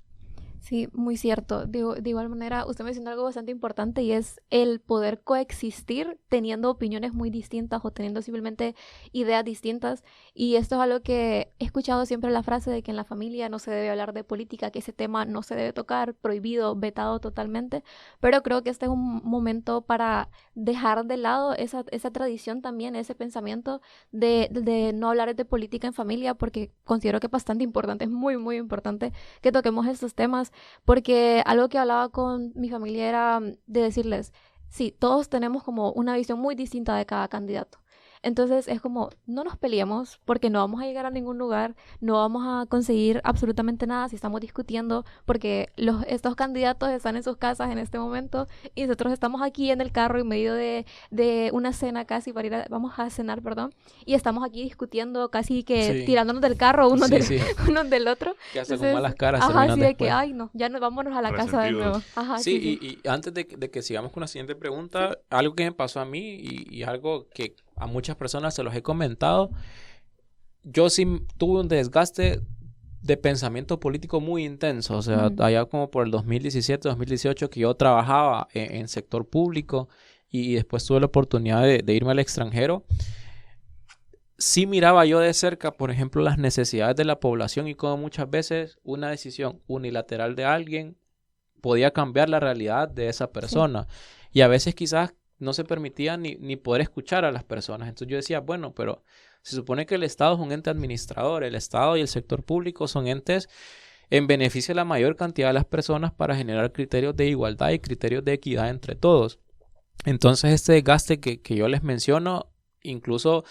Sí, muy cierto. De igual manera, usted mencionó algo bastante importante y es el poder coexistir teniendo opiniones muy distintas o teniendo simplemente ideas distintas. Y esto es algo que he escuchado siempre, la frase de que en la familia no se debe hablar de política, que ese tema no se debe tocar, prohibido, vetado totalmente. Pero creo que este es un momento para dejar de lado esa tradición también, ese pensamiento de no hablar de política en familia, porque considero que es bastante importante, es muy, muy importante que toquemos estos temas. Porque algo que hablaba con mi familia era de decirles, sí, todos tenemos como una visión muy distinta de cada candidato. Entonces es como, no nos peleemos porque no vamos a llegar a ningún lugar, no vamos a conseguir absolutamente nada si estamos discutiendo, porque estos candidatos están en sus casas en este momento y nosotros estamos aquí en el carro en medio de una cena casi vamos a cenar, perdón, y estamos aquí discutiendo casi que tirándonos del carro uno del otro. Que hasta con malas caras. Ajá, sí, de que, ay, no, ya no, vámonos a la casa de nuevo. Ajá, sí. Y antes de que sigamos con la siguiente pregunta, algo que me pasó a mí y algo que a muchas personas se los he comentado, yo sí tuve un desgaste de pensamiento político muy intenso, o sea, allá como por el 2017, 2018 que yo trabajaba en sector público y después tuve la oportunidad de irme al extranjero. Sí miraba yo de cerca, por ejemplo, las necesidades de la población y cómo muchas veces una decisión unilateral de alguien podía cambiar la realidad de esa persona. Sí. Y a veces quizás no se permitía ni poder escuchar a las personas. Entonces yo decía, bueno, pero se supone que el Estado es un ente administrador. El Estado y el sector público son entes en beneficio de la mayor cantidad de las personas para generar criterios de igualdad y criterios de equidad entre todos. Entonces este desgaste que yo les menciono, incluso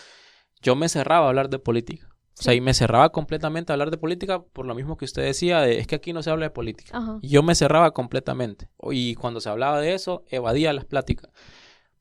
yo me cerraba a hablar de política. O sea, y me cerraba completamente a hablar de política por lo mismo que usted decía, es que aquí no se habla de política. Ajá. Y yo me cerraba completamente. Y cuando se hablaba de eso, evadía las pláticas.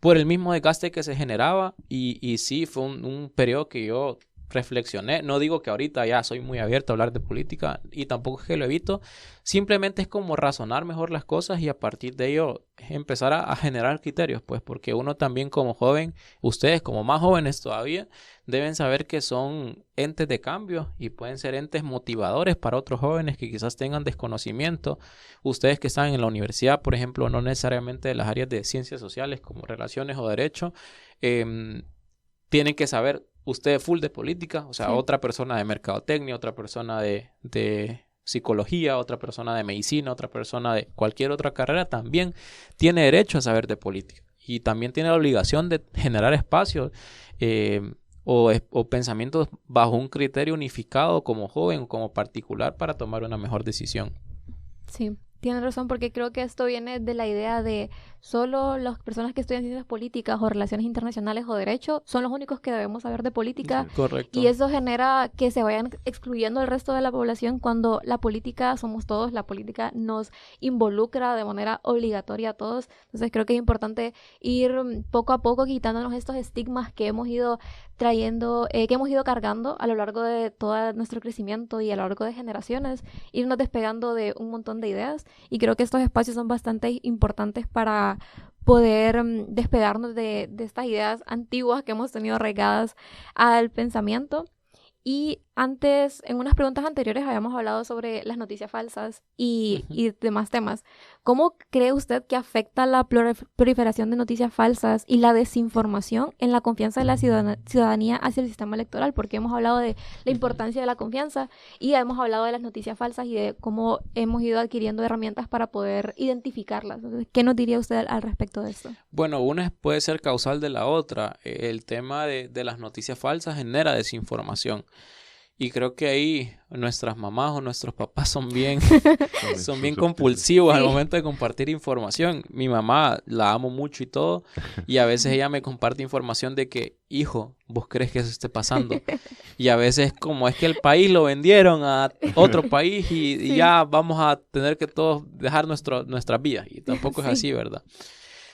Por el mismo desgaste que se generaba. Y sí, fue un periodo que yo reflexioné. No digo que ahorita ya soy muy abierto a hablar de política y tampoco es que lo evito. Simplemente es como razonar mejor las cosas y a partir de ello empezar a generar criterios, pues porque uno también como joven, ustedes como más jóvenes todavía, deben saber que son entes de cambio y pueden ser entes motivadores para otros jóvenes que quizás tengan desconocimiento. Ustedes que están en la universidad, por ejemplo, no necesariamente de las áreas de ciencias sociales como relaciones o derecho, tienen que saber usted full de política, o sea, otra persona de mercadotecnia, otra persona de psicología, otra persona de medicina, otra persona de cualquier otra carrera también tiene derecho a saber de política y también tiene la obligación de generar espacios o pensamientos bajo un criterio unificado como joven o como particular para tomar una mejor decisión. Sí. Tiene razón, porque creo que esto viene de la idea de solo las personas que estudian ciencias políticas o relaciones internacionales o derecho son los únicos que debemos saber de política. Sí, correcto. Y eso genera que se vayan excluyendo el resto de la población cuando la política somos todos, la política nos involucra de manera obligatoria a todos. Entonces creo que es importante ir poco a poco quitándonos estos estigmas que hemos ido trayendo, que hemos ido cargando a lo largo de todo nuestro crecimiento y a lo largo de generaciones, irnos despegando de un montón de ideas. Y creo que estos espacios son bastante importantes para poder despegarnos de estas ideas antiguas que hemos tenido arraigadas al pensamiento. Y antes, en unas preguntas anteriores, habíamos hablado sobre las noticias falsas y demás temas. ¿Cómo cree usted que afecta la proliferación de noticias falsas y la desinformación en la confianza de la ciudadanía hacia el sistema electoral? Porque hemos hablado de la importancia de la confianza y hemos hablado de las noticias falsas y de cómo hemos ido adquiriendo herramientas para poder identificarlas. Entonces, ¿qué nos diría usted al respecto de esto? Bueno, una puede ser causal de la otra. El tema de las noticias falsas genera desinformación. Y creo que ahí nuestras mamás o nuestros papás son bien son bien Sí. compulsivos al Sí. momento de compartir información. Mi mamá la amo mucho y todo, y a veces ella me comparte información de que, hijo, ¿vos crees que eso esté pasando? Y a veces como es que el país lo vendieron a otro país y Sí. ya vamos a tener que todos dejar nuestras vidas. Y tampoco es Sí. así, ¿verdad?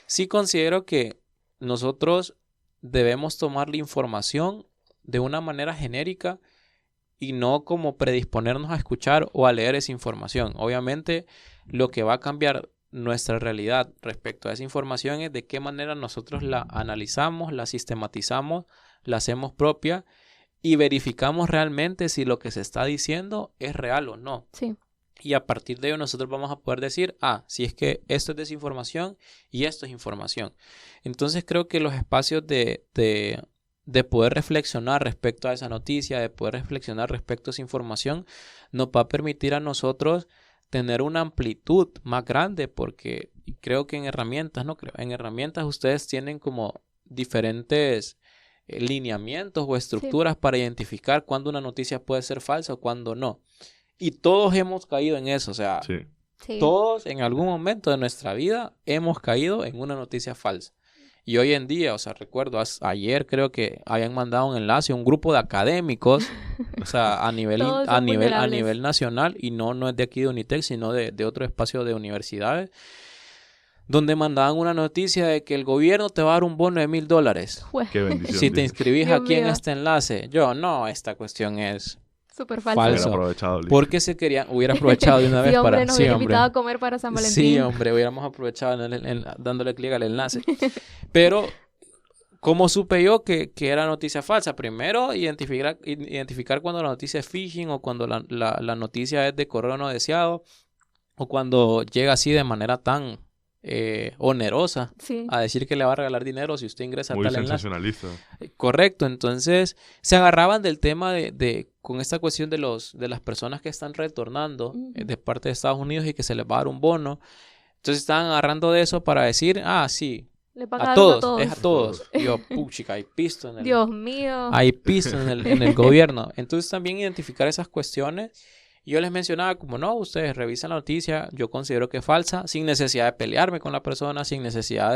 Sí considero que nosotros debemos tomar la información de una manera genérica y no como predisponernos a escuchar o a leer esa información. Obviamente, lo que va a cambiar nuestra realidad respecto a esa información es de qué manera nosotros la analizamos, la sistematizamos, la hacemos propia y verificamos realmente si lo que se está diciendo es real o no. Sí. Y a partir de ello nosotros vamos a poder decir, si es que esto es desinformación y esto es información. Entonces creo que los espacios de poder reflexionar respecto a esa noticia, de poder reflexionar respecto a esa información, nos va a permitir a nosotros tener una amplitud más grande, porque creo que en herramientas ustedes tienen como diferentes lineamientos o estructuras para identificar cuándo una noticia puede ser falsa o cuándo no. Y todos hemos caído en eso, o sea, Sí. Sí. todos en algún momento de nuestra vida hemos caído en una noticia falsa. Y hoy en día, o sea, recuerdo, ayer creo que habían mandado un enlace a un grupo de académicos, o sea, a nivel, Todos a son nivel, a vulnerables. nivel nacional, y no es de aquí de Unitec, sino de otro espacio de universidades, donde mandaban una noticia de que el gobierno te va a dar un bono de $1,000 Jue- Qué bendición. si te dice. inscribís Dios aquí en mío. este enlace. esta cuestión es Súper falso. Hubiera falso. aprovechado, Lick. Porque hubiera aprovechado de una vez Sí, hombre, para... nos Sí, hubiera hombre. invitado a comer para San Valentín. Sí, hombre, hubiéramos aprovechado dándole clic al enlace. Pero, ¿cómo supe yo que era noticia falsa? Primero, identificar cuando la noticia es phishing o cuando la noticia es de correo no deseado o cuando llega así de manera tan onerosa Sí. a decir que le va a regalar dinero si usted ingresa a Muy tal enlace. sensacionalista. Correcto, entonces se agarraban del tema con esta cuestión de las personas que están retornando Ujú. de parte de Estados Unidos y que se les va a dar un bono. Entonces estaban agarrando de eso para decir, sí, Le van a dar uno todos, es a todos. Y yo, puchica, hay pisto en el, Dios mío. hay pisto en el gobierno. Entonces también identificar esas cuestiones. Yo les mencionaba como, no, ustedes revisan la noticia, yo considero que es falsa, sin necesidad de pelearme con la persona, sin necesidad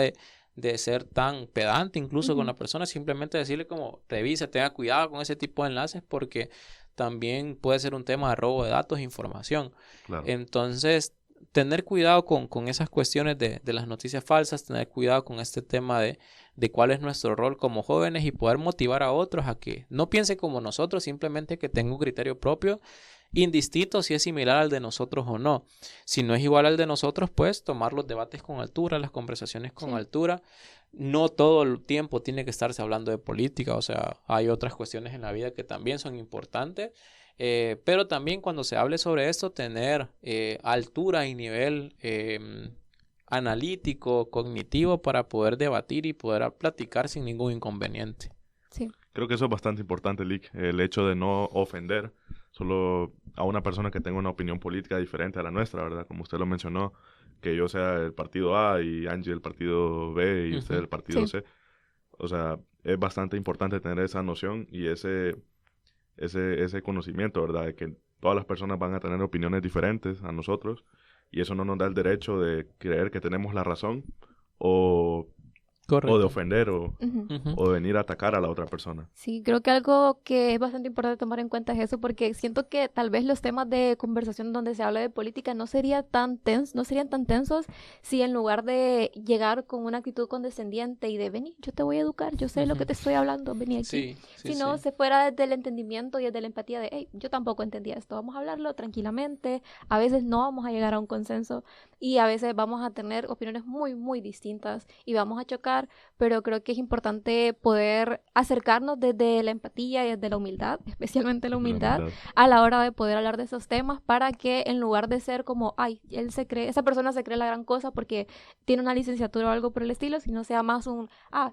de ser tan pedante incluso con Ujú. la persona, simplemente decirle como, revisa, tenga cuidado con ese tipo de enlaces porque también puede ser un tema de robo de datos e información. Claro. Entonces, tener cuidado con esas cuestiones de las noticias falsas, tener cuidado con este tema de cuál es nuestro rol como jóvenes y poder motivar a otros a que no piensen como nosotros, simplemente que tenga un criterio propio, indistinto si es similar al de nosotros o no. Si no es igual al de nosotros, pues tomar los debates con altura, las conversaciones con Sí. altura. No todo el tiempo tiene que estarse hablando de política, o sea, hay otras cuestiones en la vida que también son importantes. Pero también cuando se hable sobre esto, tener altura y nivel analítico, cognitivo para poder debatir y poder platicar sin ningún inconveniente. Sí. Creo que eso es bastante importante, Lick. El hecho de no ofender solo a una persona que tenga una opinión política diferente a la nuestra, ¿verdad? Como usted lo mencionó, que yo sea del partido A y Angie del partido B y usted Ujú. del partido Sí. C. O sea, es bastante importante tener esa noción y ese conocimiento, ¿verdad? De que todas las personas van a tener opiniones diferentes a nosotros y eso no nos da el derecho de creer que tenemos la razón o Correcto. de ofender Ujú. Ujú. o de venir a atacar a la otra persona. Sí, creo que algo que es bastante importante tomar en cuenta es eso, porque siento que tal vez los temas de conversación donde se habla de política no serían tan tensos si en lugar de llegar con una actitud condescendiente y de vení, yo te voy a educar, yo sé lo que Ujú. te estoy hablando, vení aquí. Sí, sí, Si no, sí. se fuera desde el entendimiento y desde la empatía de, hey, yo tampoco entendía esto, vamos a hablarlo tranquilamente, a veces no vamos a llegar a un consenso y a veces vamos a tener opiniones muy, muy distintas y vamos a chocar, pero creo que es importante poder acercarnos desde la empatía y desde la humildad, especialmente la humildad, a la hora de poder hablar de esos temas para que en lugar de ser como, ay, esa persona se cree la gran cosa porque tiene una licenciatura o algo por el estilo, sino sea más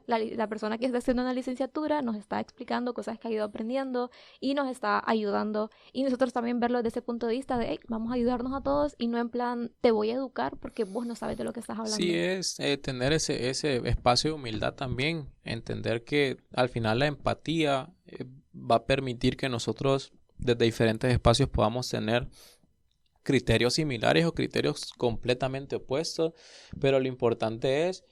la persona que está haciendo una licenciatura nos está explicando cosas que ha ido aprendiendo y nos está ayudando y nosotros también verlo desde ese punto de vista de, hey, vamos a ayudarnos a todos y no en plan, te voy a educar porque vos no sabes de lo que estás hablando. Sí, es tener ese espacio de humildad también, entender que al final la empatía va a permitir que nosotros desde diferentes espacios podamos tener criterios similares o criterios completamente opuestos, pero lo importante es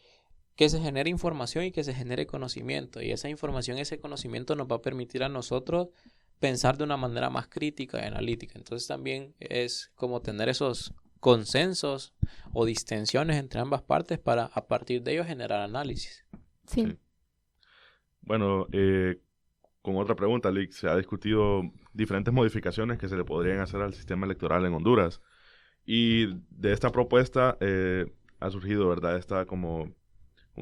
que se genere información y que se genere conocimiento, y esa información, ese conocimiento nos va a permitir a nosotros pensar de una manera más crítica y analítica. Entonces también es como tener esos consensos o distensiones entre ambas partes para a partir de ellos generar análisis. Sí. Sí. Bueno, con otra pregunta, Lick, se ha discutido diferentes modificaciones que se le podrían hacer al sistema electoral en Honduras. Y de esta propuesta ha surgido, ¿verdad? Como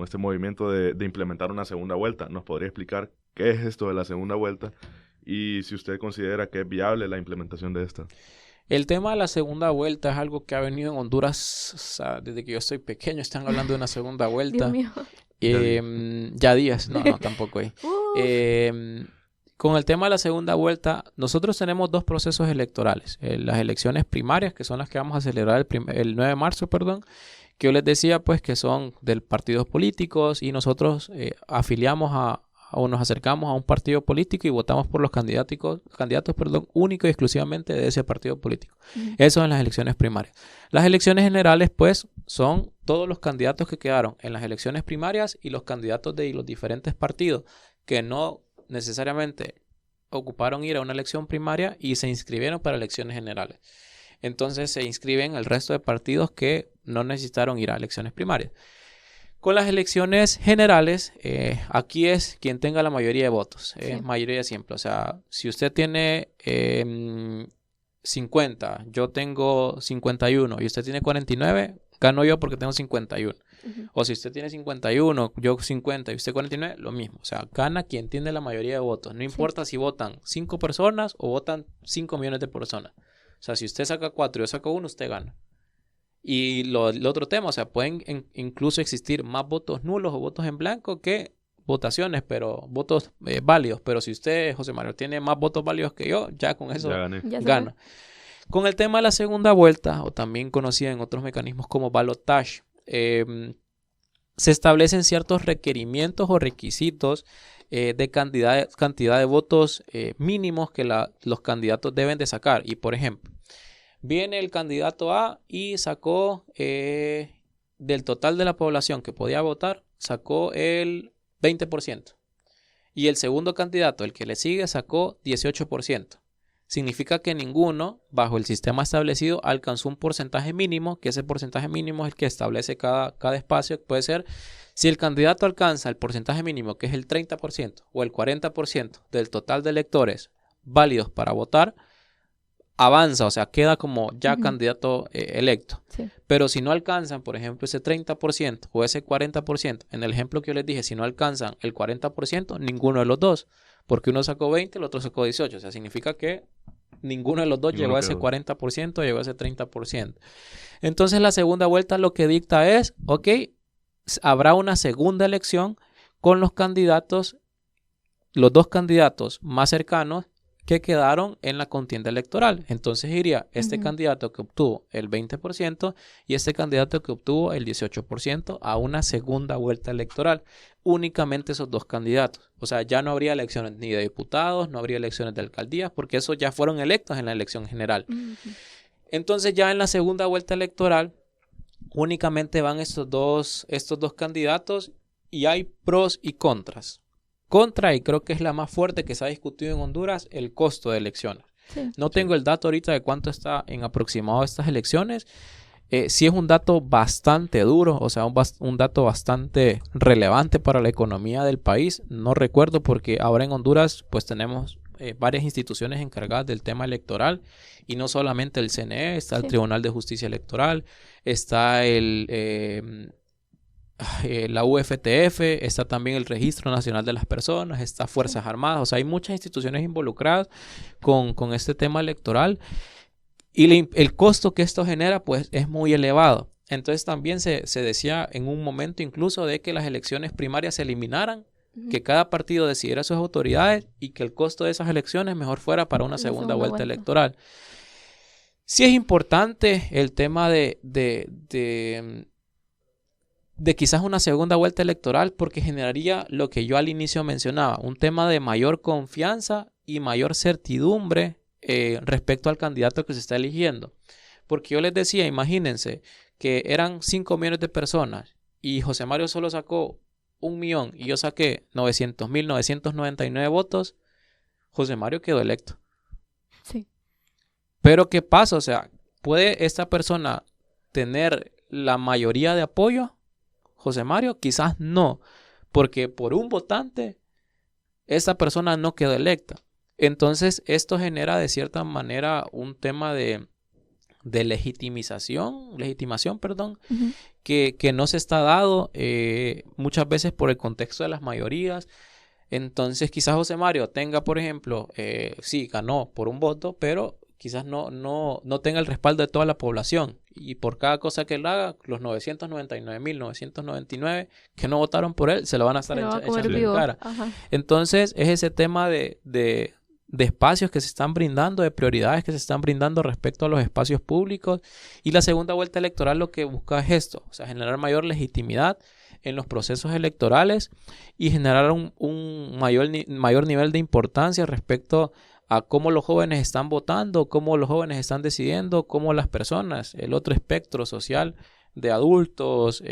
este movimiento de implementar una segunda vuelta. ¿Nos podría explicar qué es esto de la segunda vuelta? Y si usted considera que es viable la implementación de esta. El tema de la segunda vuelta es algo que ha venido en Honduras, o sea, desde que yo estoy pequeño están hablando de una segunda vuelta. Dios mío. Ya días, no, tampoco hay. Con el tema de la segunda vuelta, nosotros tenemos dos procesos electorales. Las elecciones primarias, que son las que vamos a celebrar el 9 de marzo, perdón, que yo les decía pues que son de partidos políticos y nosotros afiliamos o nos acercamos a un partido político y votamos por los candidatos, único y exclusivamente de ese partido político. Eso en las elecciones primarias. Las elecciones generales, pues, son todos los candidatos que quedaron en las elecciones primarias y los candidatos de los diferentes partidos que no necesariamente ocuparon ir a una elección primaria y se inscribieron para elecciones generales. Entonces se inscriben el resto de partidos que no necesitaron ir a elecciones primarias. Con las elecciones generales, aquí es quien tenga la mayoría de votos, Sí. mayoría simple. O sea, si usted tiene 50, yo tengo 51 y usted tiene 49, gano yo porque tengo 51. O si usted tiene 51, yo 50 y usted 49, lo mismo. O sea, gana quien tiene la mayoría de votos. No importa si votan 5 personas o votan 5 millones de personas. O sea, si usted saca 4 y yo saco 1, usted gana. Y lo otro tema, o sea, pueden incluso existir más votos nulos o votos en blanco que votaciones, pero votos válidos. Pero si usted, José Mario, tiene más votos válidos que yo, ya con eso Ya gané. Ya se gana. Con el tema de la segunda vuelta, o también conocida en otros mecanismos como balotage, se establecen ciertos requerimientos o requisitos de cantidad de votos mínimos que los candidatos deben de sacar. Y por ejemplo, viene el candidato A y sacó del total de la población que podía votar, sacó el 20%. Y el segundo candidato, el que le sigue, sacó 18%. Significa que ninguno, bajo el sistema establecido, alcanzó un porcentaje mínimo, que ese porcentaje mínimo es el que establece cada espacio. Puede ser, si el candidato alcanza el porcentaje mínimo, que es el 30% o el 40% del total de electores válidos para votar, avanza, o sea, queda como ya candidato electo. Sí. Pero si no alcanzan, por ejemplo, ese 30% o ese 40%, en el ejemplo que yo les dije, si no alcanzan el 40%, ninguno de los dos, porque uno sacó 20, el otro sacó 18, o sea, significa que ninguno de los dos llegó a ese 40%, llegó a ese 30%. Entonces la segunda vuelta lo que dicta es, ok, habrá una segunda elección con los candidatos, los dos candidatos más cercanos que quedaron en la contienda electoral. Entonces iría este candidato que obtuvo el 20% y este candidato que obtuvo el 18% a una segunda vuelta electoral. Únicamente esos dos candidatos. O sea, ya no habría elecciones ni de diputados, no habría elecciones de alcaldías, porque esos ya fueron electos en la elección general. Entonces ya en la segunda vuelta electoral únicamente van estos dos candidatos y hay pros y contras. Contra, y creo que es la más fuerte que se ha discutido en Honduras, el costo de elecciones. Sí. No tengo el dato ahorita de cuánto está en aproximado estas elecciones. Sí es un dato bastante duro, o sea, un dato bastante relevante para la economía del país. No recuerdo porque ahora en Honduras pues tenemos varias instituciones encargadas del tema electoral y no solamente el CNE, está el Tribunal de Justicia Electoral, está la UFTF, está también el Registro Nacional de las Personas, está Fuerzas Armadas, o sea, hay muchas instituciones involucradas con este tema electoral y el costo que esto genera pues es muy elevado. Entonces también se decía en un momento incluso de que las elecciones primarias se eliminaran, que cada partido decidiera sus autoridades y que el costo de esas elecciones mejor fuera para una segunda vuelta electoral. Sí es importante el tema de quizás una segunda vuelta electoral porque generaría lo que yo al inicio mencionaba, un tema de mayor confianza y mayor certidumbre respecto al candidato que se está eligiendo. Porque yo les decía, imagínense que eran 5 millones de personas y José Mario solo sacó 1 millón y yo saqué 900.999 votos, José Mario quedó electo. Sí. Pero ¿qué pasa? O sea, ¿puede esta persona tener la mayoría de apoyo? José Mario, quizás no, porque por un votante, esta persona no quedó electa. Entonces, esto genera de cierta manera un tema de legitimación, Ujú. que no se está dado muchas veces por el contexto de las mayorías. Entonces, quizás José Mario tenga, por ejemplo, sí, ganó por un voto, pero quizás no tenga el respaldo de toda la población. Y por cada cosa que él haga, los 999.999 que no votaron por él, se lo van a estar Se lo va a comer echando en vivo. cara. Ajá. Entonces, es ese tema de espacios que se están brindando, de prioridades que se están brindando respecto a los espacios públicos. Y la segunda vuelta electoral lo que busca es esto, o sea, generar mayor legitimidad en los procesos electorales y generar un mayor nivel de importancia respecto a cómo los jóvenes están votando, cómo los jóvenes están decidiendo, cómo las personas, el otro espectro social de adultos,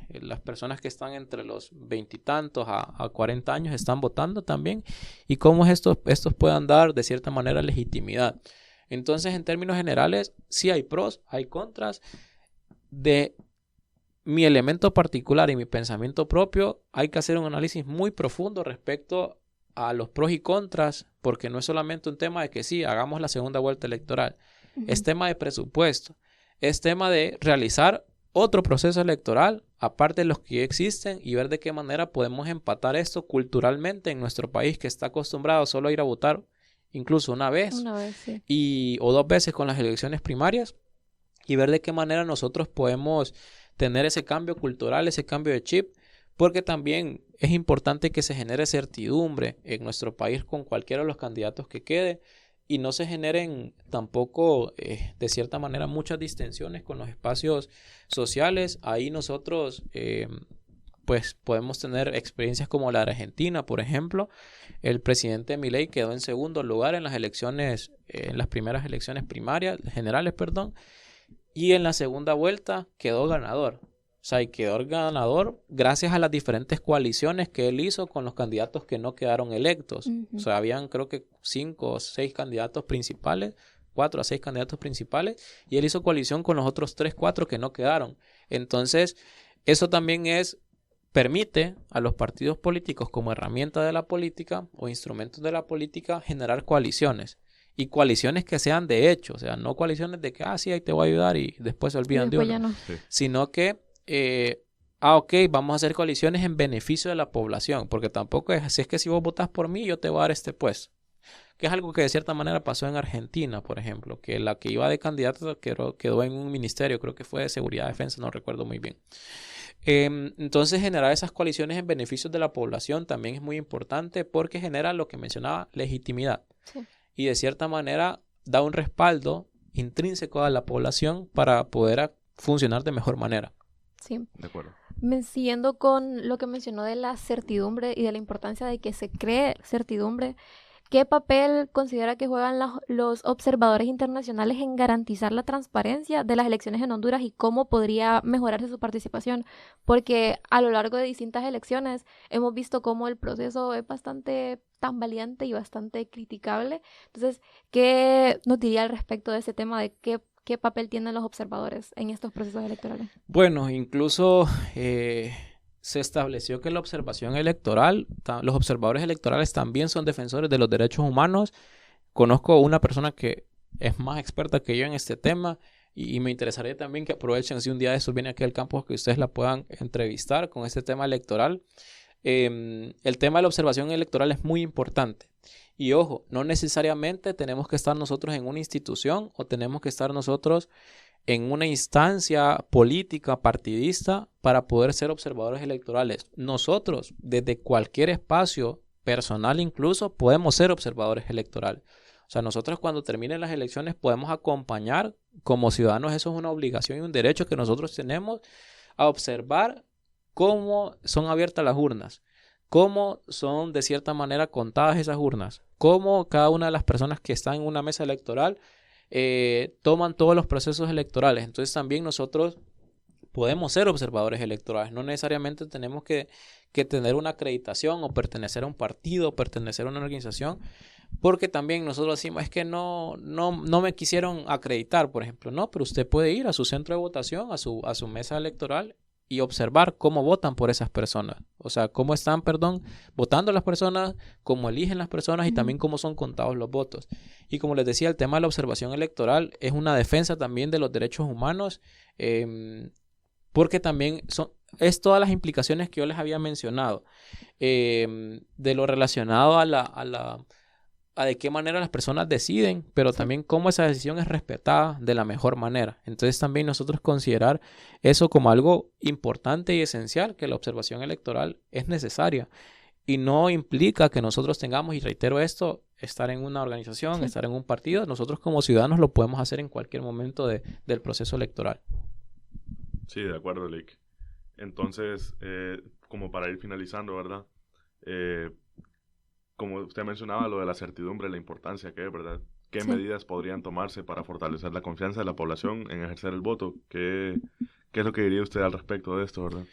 las personas que están entre los 20 y tantos a 40 años están votando también y cómo estos puedan dar de cierta manera legitimidad. Entonces, en términos generales, sí hay pros, hay contras. De mi elemento particular y mi pensamiento propio, hay que hacer un análisis muy profundo respecto a los pros y contras, porque no es solamente un tema de que sí, hagamos la segunda vuelta electoral, es tema de presupuesto, es tema de realizar otro proceso electoral, aparte de los que ya existen, y ver de qué manera podemos empatar esto culturalmente en nuestro país, que está acostumbrado solo a ir a votar incluso una vez Sí. o 2 veces con las elecciones primarias, y ver de qué manera nosotros podemos tener ese cambio cultural, ese cambio de chip, porque también es importante que se genere certidumbre en nuestro país con cualquiera de los candidatos que quede y no se generen tampoco de cierta manera muchas distensiones con los espacios sociales. Ahí nosotros pues podemos tener experiencias como la de Argentina, por ejemplo. El presidente Milei quedó en segundo lugar en las elecciones, en las primeras elecciones primarias, generales, perdón, y en la segunda vuelta quedó ganador. O sea, y quedó ganador gracias a las diferentes coaliciones que él hizo con los candidatos que no quedaron electos. O sea, habían creo que 5 o 6 candidatos principales, 4 a 6 candidatos principales, y él hizo coalición con los otros 3, 4 que no quedaron. Entonces, eso también permite a los partidos políticos como herramienta de la política o instrumentos de la política generar coaliciones. Y coaliciones que sean de hecho, o sea, no coaliciones de que, sí, ahí te voy a ayudar y después se olvidan de uno. No. Sí. Sino que, ok, vamos a hacer coaliciones en beneficio de la población, porque tampoco es así, es que si vos votás por mí, yo te voy a dar este puesto. Que es algo que de cierta manera pasó en Argentina, por ejemplo, que la que iba de candidata quedó en un ministerio, creo que fue de Seguridad y Defensa, no recuerdo muy bien. Entonces, generar esas coaliciones en beneficio de la población también es muy importante porque genera lo que mencionaba, legitimidad. Sí. Y de cierta manera da un respaldo intrínseco a la población para poder funcionar de mejor manera. Sí. De acuerdo. Siguiendo con lo que mencionó de la certidumbre y de la importancia de que se cree certidumbre, ¿qué papel considera que juegan los observadores internacionales en garantizar la transparencia de las elecciones en Honduras y cómo podría mejorarse su participación? Porque a lo largo de distintas elecciones hemos visto cómo el proceso es bastante tambaleante y bastante criticable. Entonces, ¿qué nos diría al respecto de ese tema de qué papel tienen los observadores en estos procesos electorales? Bueno, incluso se estableció que la observación electoral, los observadores electorales también son defensores de los derechos humanos. Conozco una persona que es más experta que yo en este tema y me interesaría también que aprovechen si un día de estos viene aquí al campus que ustedes la puedan entrevistar con este tema electoral. El tema de la observación electoral es muy importante. Y ojo, no necesariamente tenemos que estar nosotros en una institución o tenemos que estar nosotros en una instancia política partidista para poder ser observadores electorales. Nosotros, desde cualquier espacio personal incluso, podemos ser observadores electorales. O sea, nosotros cuando terminen las elecciones podemos acompañar como ciudadanos, eso es una obligación y un derecho que nosotros tenemos a observar cómo son abiertas las urnas, cómo son de cierta manera contadas esas urnas, cómo cada una de las personas que están en una mesa electoral toman todos los procesos electorales. Entonces también nosotros podemos ser observadores electorales, no necesariamente tenemos que tener una acreditación o pertenecer a un partido o pertenecer a una organización, porque también nosotros decimos, es que no me quisieron acreditar, por ejemplo. No, pero usted puede ir a su centro de votación, a su mesa electoral y observar cómo votan por esas personas. O sea, cómo están, votando las personas, cómo eligen las personas y también cómo son contados los votos. Y como les decía, el tema de la observación electoral es una defensa también de los derechos humanos, porque también es todas las implicaciones que yo les había mencionado, de lo relacionado a de qué manera las personas deciden, pero también cómo esa decisión es respetada de la mejor manera. Entonces también nosotros considerar eso como algo importante y esencial, que la observación electoral es necesaria y no implica que nosotros tengamos, y reitero esto, estar en una organización, estar en un partido. Nosotros como ciudadanos lo podemos hacer en cualquier momento del proceso electoral. Sí, de acuerdo, Lick. Entonces, como para ir finalizando, ¿verdad? Como usted mencionaba, lo de la certidumbre, la importancia que es, ¿verdad? ¿Qué medidas podrían tomarse para fortalecer la confianza de la población en ejercer el voto? ¿Qué es lo que diría usted al respecto de esto, verdad?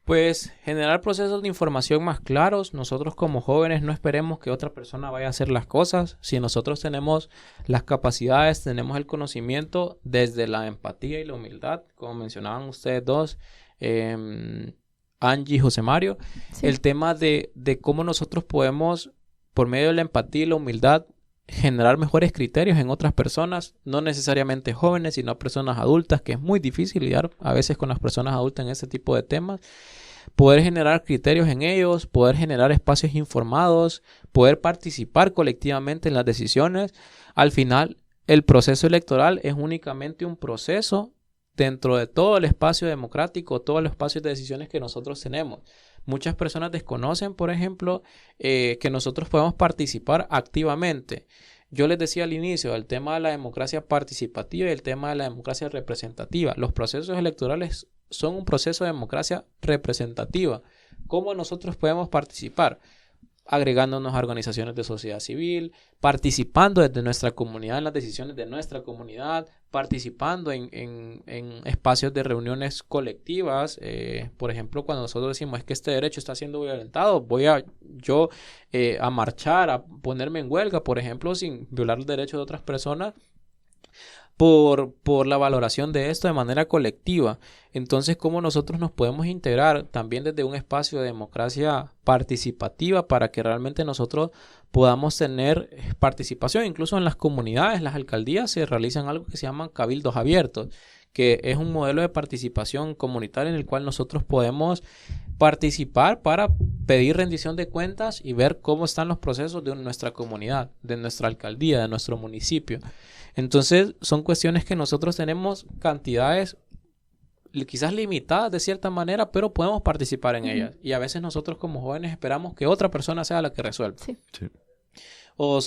Pues generar procesos de información más claros. Nosotros como jóvenes no esperemos que otra persona vaya a hacer las cosas. Si nosotros tenemos las capacidades, tenemos el conocimiento desde la empatía y la humildad, como mencionaban ustedes dos, Angie y José Mario, el tema de cómo nosotros podemos, por medio de la empatía y la humildad, generar mejores criterios en otras personas, no necesariamente jóvenes, sino personas adultas, que es muy difícil lidiar a veces con las personas adultas en ese tipo de temas. Poder generar criterios en ellos, poder generar espacios informados, poder participar colectivamente en las decisiones. Al final, el proceso electoral es únicamente un proceso dentro de todo el espacio democrático, todos los espacios de decisiones que nosotros tenemos. Muchas personas desconocen, por ejemplo, que nosotros podemos participar activamente. Yo les decía al inicio, el tema de la democracia participativa y el tema de la democracia representativa. Los procesos electorales son un proceso de democracia representativa. ¿Cómo nosotros podemos participar? Agregándonos a organizaciones de sociedad civil, participando desde nuestra comunidad en las decisiones de nuestra comunidad, participando en espacios de reuniones colectivas. Por ejemplo, cuando nosotros decimos es que este derecho está siendo violentado, voy a marchar, a ponerme en huelga, por ejemplo, sin violar los derechos de otras personas, por la valoración de esto de manera colectiva. Entonces, ¿cómo nosotros nos podemos integrar también desde un espacio de democracia participativa para que realmente nosotros podamos tener participación? Incluso en las comunidades, las alcaldías se realizan algo que se llaman cabildos abiertos, que es un modelo de participación comunitaria en el cual nosotros podemos participar para pedir rendición de cuentas y ver cómo están los procesos de nuestra comunidad, de nuestra alcaldía, de nuestro municipio. Entonces, son cuestiones que nosotros tenemos cantidades quizás limitadas de cierta manera, pero podemos participar en ellas. Y a veces nosotros como jóvenes esperamos que otra persona sea la que resuelva. Sí. O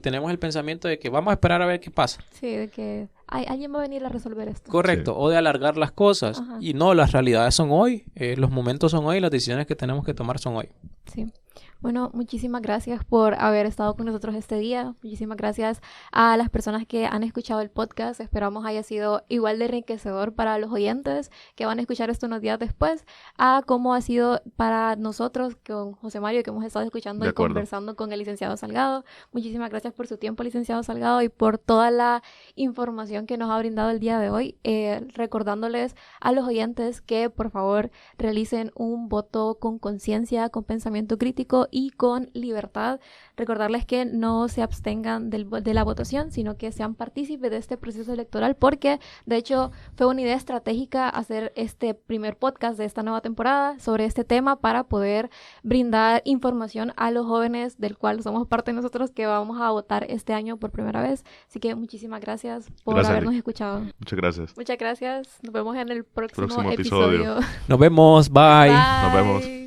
tenemos el pensamiento de que vamos a esperar a ver qué pasa. Sí, de que alguien va a venir a resolver esto. Correcto, o de alargar las cosas. Ajá. Y no, las realidades son hoy, los momentos son hoy, las decisiones que tenemos que tomar son hoy. Sí. Bueno, muchísimas gracias por haber estado con nosotros este día. Muchísimas gracias a las personas que han escuchado el podcast. Esperamos haya sido igual de enriquecedor para los oyentes que van a escuchar esto unos días después, a cómo ha sido para nosotros con José Mario, que hemos estado escuchando y conversando con el licenciado Salgado. Muchísimas gracias por su tiempo, licenciado Salgado, y por toda la información que nos ha brindado el día de hoy. Recordándoles a los oyentes que por favor realicen un voto con conciencia, con pensamiento crítico y con libertad. Recordarles que no se abstengan de la votación, sino que sean partícipes de este proceso electoral, porque de hecho fue una idea estratégica hacer este primer podcast de esta nueva temporada sobre este tema para poder brindar información a los jóvenes, del cual somos parte de nosotros, que vamos a votar este año por primera vez. Así que muchísimas gracias por habernos escuchado. Muchas gracias. Muchas gracias. Nos vemos en el próximo episodio. Nos vemos. Bye. Nos vemos.